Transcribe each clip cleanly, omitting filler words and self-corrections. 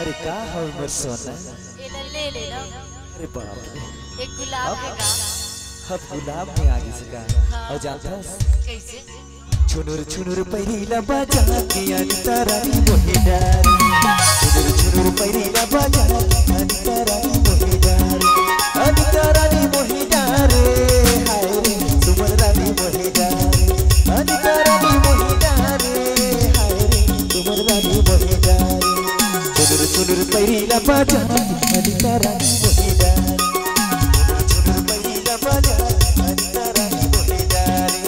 अरे का हो मोर सोना। ले ले लो। अरे बाप रे, एक गुलाब है का। अब गुलाब में आगे से का और जानता कैसे? छुनुर छुनुर पैरीला बाजा के अनिता रानी मोहे डारी। छुनुर छुनुर पैरीला बाजा अनिता रानी मोहे डारी। अनिता रानी मोहे डारे हाय रे सुमन रानी मोहे डारी। अनिता रानी मोहे डारे हाय रे सुमन रानी मोहे डारी। छुनुर छुनुर पैरीला बाजा अनिता रानी मोहे डारी। छुनुर छुनुर पैरीला बाजा अनिता रानी मोहे डारी।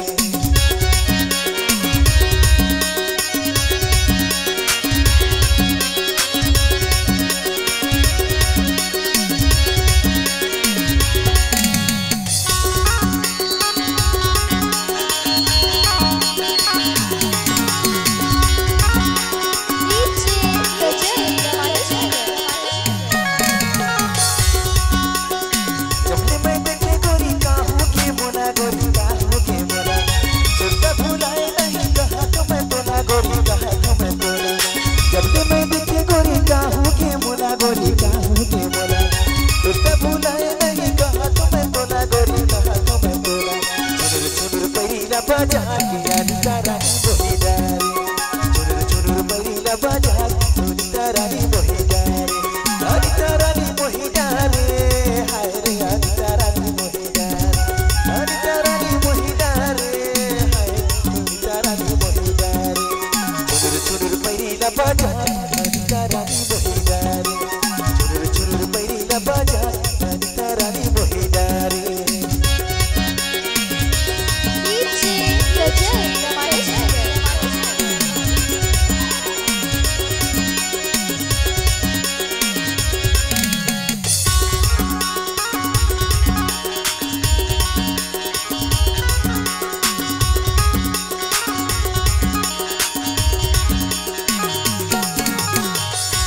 बाजा किया अनिता रानी मोहे डारी। छुनुर छुनुर पैरीला बाजा अनिता रानी मोहे डारी। अनिता रानी मोहे डारी हाय रे अनिता रानी मोहे डारी। अनिता रानी मोहे डारी हाय अनिता रानी मोहे डारी। छुनुर छुनुर पैरीला बाजा अनिता रानी मोहे डारी। छुनुर छुनुर पैरीला बाजा अनिता रानी मोहे डारी।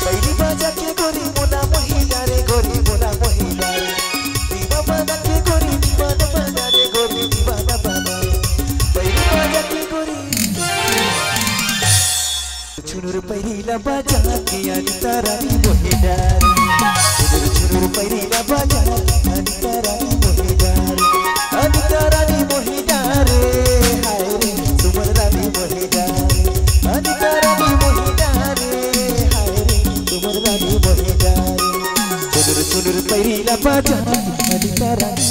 पैरी बाजा के गोरी मोना मोहिला रे गोरी मोना मोहिला रे। दीवा बाजा के गोरी दीवाना बाजा रे गोरी दीवाना बाजा रे। पैरी बाजा के गोरी छुनुर पैरीला बाजा के अनिता रानी मोहे डारी। छुनुर छुनुर पैरीला बाजा अनिता रानी मोहे डारी। अनिता रानी मोहे डारे हाय रे सुमन रानी मोहे डारी। अनिता रानी मोहे डारे हाय रे सुमन रानी मोहे डारी। छुनुर छुनुर पैरीला बाजा अनिता रानी